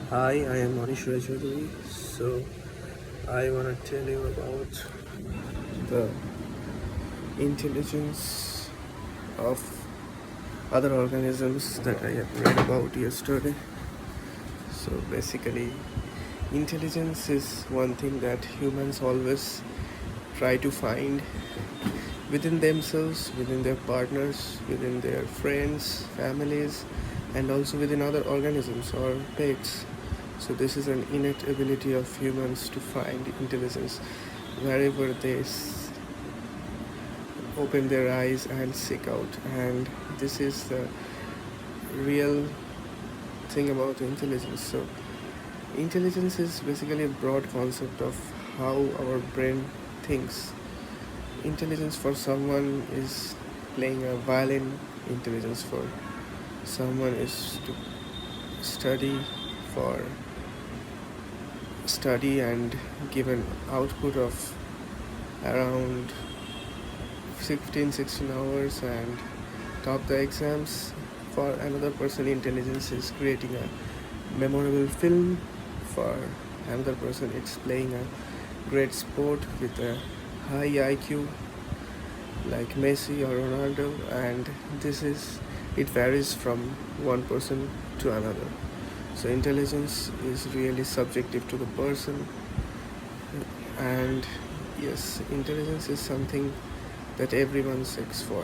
Hi, I am Manish Rajuri. So, I want to tell you about the intelligence of other organisms that I have read about yesterday. So, basically, intelligence is one thing that humans always try to find within themselves, within their partners, within their friends, families, and also within other organisms or pets. So, this is an innate ability of humans to find intelligence wherever they open their eyes and seek out. And this is the real thing about intelligence. So, intelligence is basically a broad concept of how our brain thinks. Intelligence for someone is playing a violin, intelligence for someone is to study for study and give an output of around 15-16 hours and top the exams. For another person, intelligence is creating a memorable film. For another person, it's playing a great sport with a high IQ like Messi or Ronaldo, and this is it varies from one person to another. So intelligence is really subjective to the person, and yes, intelligence is something that everyone seeks for.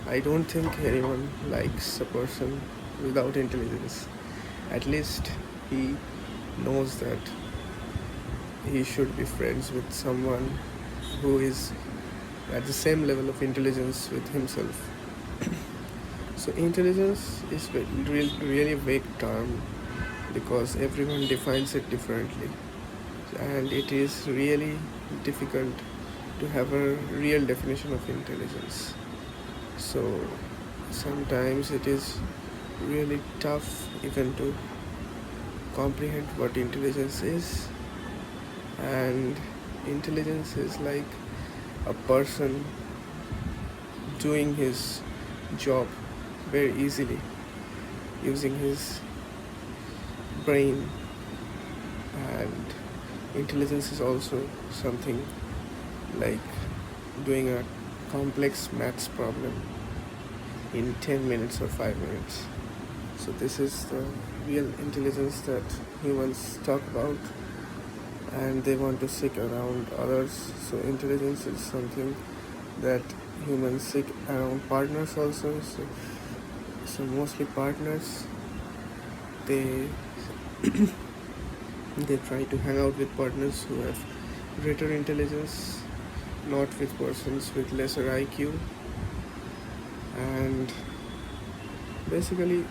I don't think anyone likes a person without intelligence. At least he knows that he should be friends with someone who is at the same level of intelligence with himself. So intelligence is really a vague term because everyone defines it differently, and it is really difficult to have a real definition of intelligence. So sometimes it is really tough even to comprehend what intelligence is. And intelligence is like a person doing his job very easily using his brain. And intelligence is also something like doing a complex maths problem in 10 minutes or 5 minutes. So this is the real intelligence that humans talk about, and they want to seek around others. So intelligence is something that humans seek around partners also. So mostly partners, they they try to hang out with partners who have greater intelligence, not with persons with lesser IQ. And basically,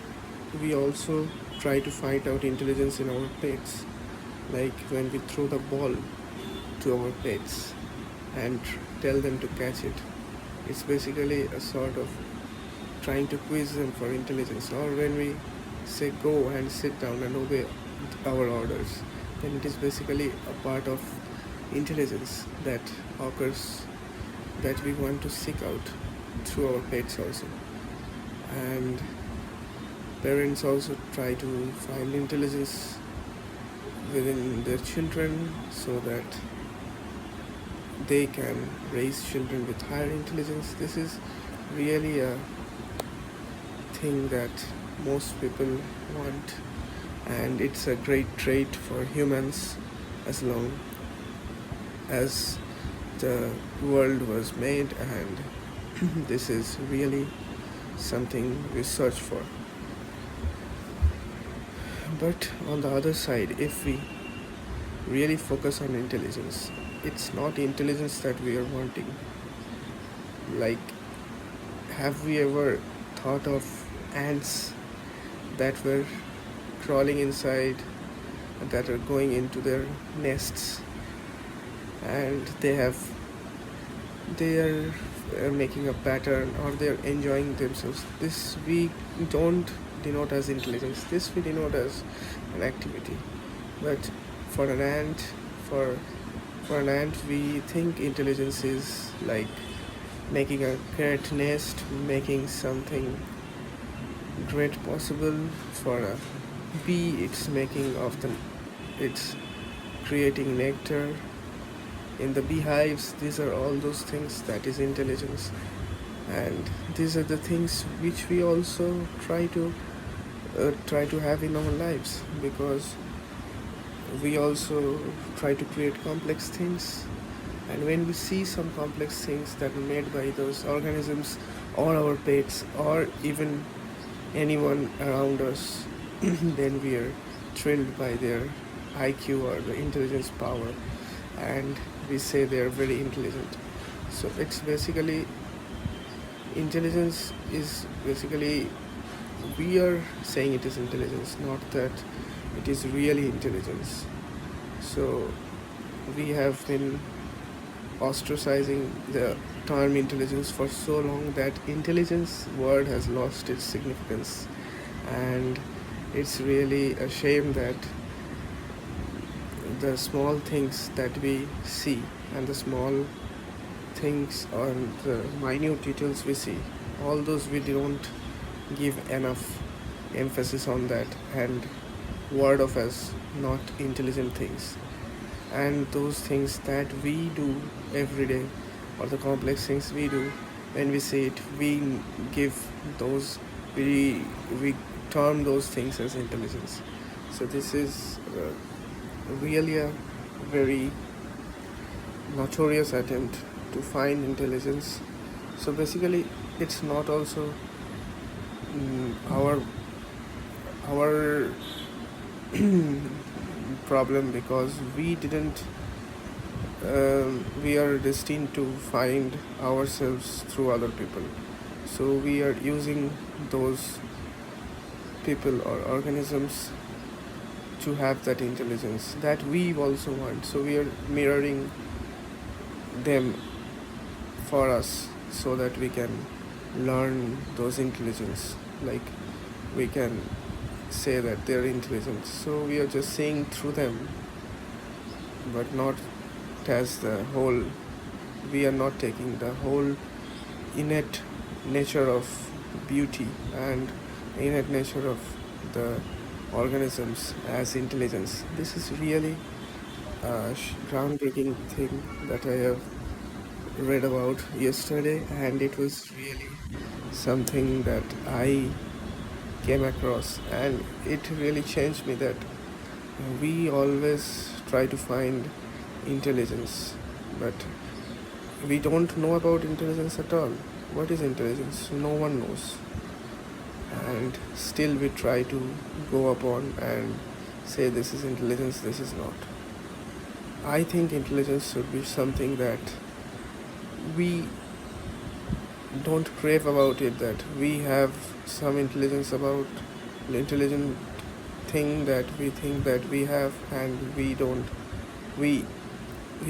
we also try to find out intelligence in our pets, like when we throw the ball to our pets and tell them to catch it. It's basically a sort of trying to quiz them for intelligence. Or when we say go and sit down and obey our orders, then it is basically a part of intelligence that occurs, that we want to seek out through our pets also. And parents also try to find intelligence within their children so that they can raise children with higher intelligence. This is really a thing that most people want, and it's a great trait for humans as long as the world was made, and this is really something we search for. But on the other side, if we really focus on intelligence, it's not intelligence that we are wanting. Like, have we ever thought of ants that were crawling inside, that are going into their nests, and they are making a pattern, or they are enjoying themselves? This we don't denote as intelligence. This we denote as an activity. But for an ant, for for an ant, we think intelligence is like making a great nest, making something great possible for a bee, it's making of the, it's creating nectar in the beehives. These are all those things that is intelligence, and these are the things which we also try to have in our lives, because we also try to create complex things. And when we see some complex things that are made by those organisms or our pets or even anyone around us, then we are thrilled by their IQ or the intelligence power, and we say they are very intelligent. So it's basically, intelligence is basically, we are saying it is intelligence, not that it is really intelligence. So we have been ostracizing the term intelligence for so long that intelligence word has lost its significance, and it's really a shame that the small things that we see and the small things and the minute details we see, all those we don't give enough emphasis on that and word of as not intelligent things. And those things that we do every day, or the complex things we do, when we say it, we give those, we term those things as intelligence. So this is really a very notorious attempt to find intelligence. So basically it's not also our problem, because we didn't we are destined to find ourselves through other people. So we are using those people or organisms to have that intelligence that we also want. So we are mirroring them for us so that we can learn those intelligence. Like, we can say that they're intelligent. So we are just seeing through them, but not as the whole. We are not taking the whole innate nature of beauty and innate nature of the organisms as intelligence. This is really a groundbreaking thing that I have read about yesterday, and it was really something that I came across, and it really changed me that we always try to find intelligence, but we don't know about intelligence at all. What is intelligence? No one knows, and still we try to go upon and say this is intelligence, this is not. I think intelligence should be something that we don't crave about it, that we have some intelligence about the intelligent thing that we think that we have, and we don't. We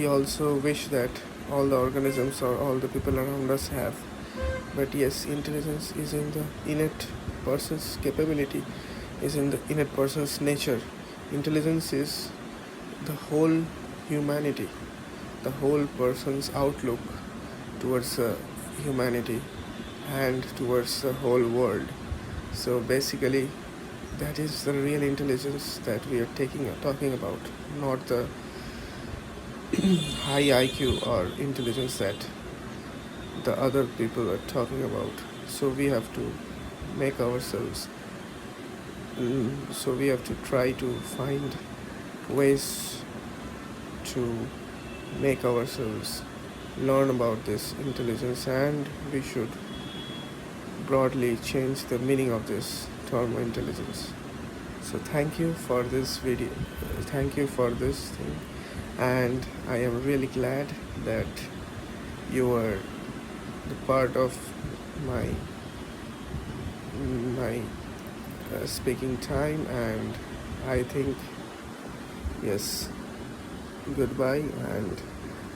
also wish that all the organisms or all the people around us have. But yes, intelligence is in the innate person's capability, is in the innate person's nature. Intelligence is the whole humanity, the whole person's outlook towards humanity and towards the whole world. So basically, that is the real intelligence that we are talking about, not the high IQ or intelligence that the other people are talking about. So we have to make ourselves, so we have to try to find ways to make ourselves learn about this intelligence, and we should broadly change the meaning of this term intelligence. So thank you for this video, thank you for this thing, and I am really glad that you were the part of my speaking time. And I think, yes, goodbye, and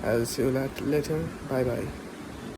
I'll see you later. Bye bye.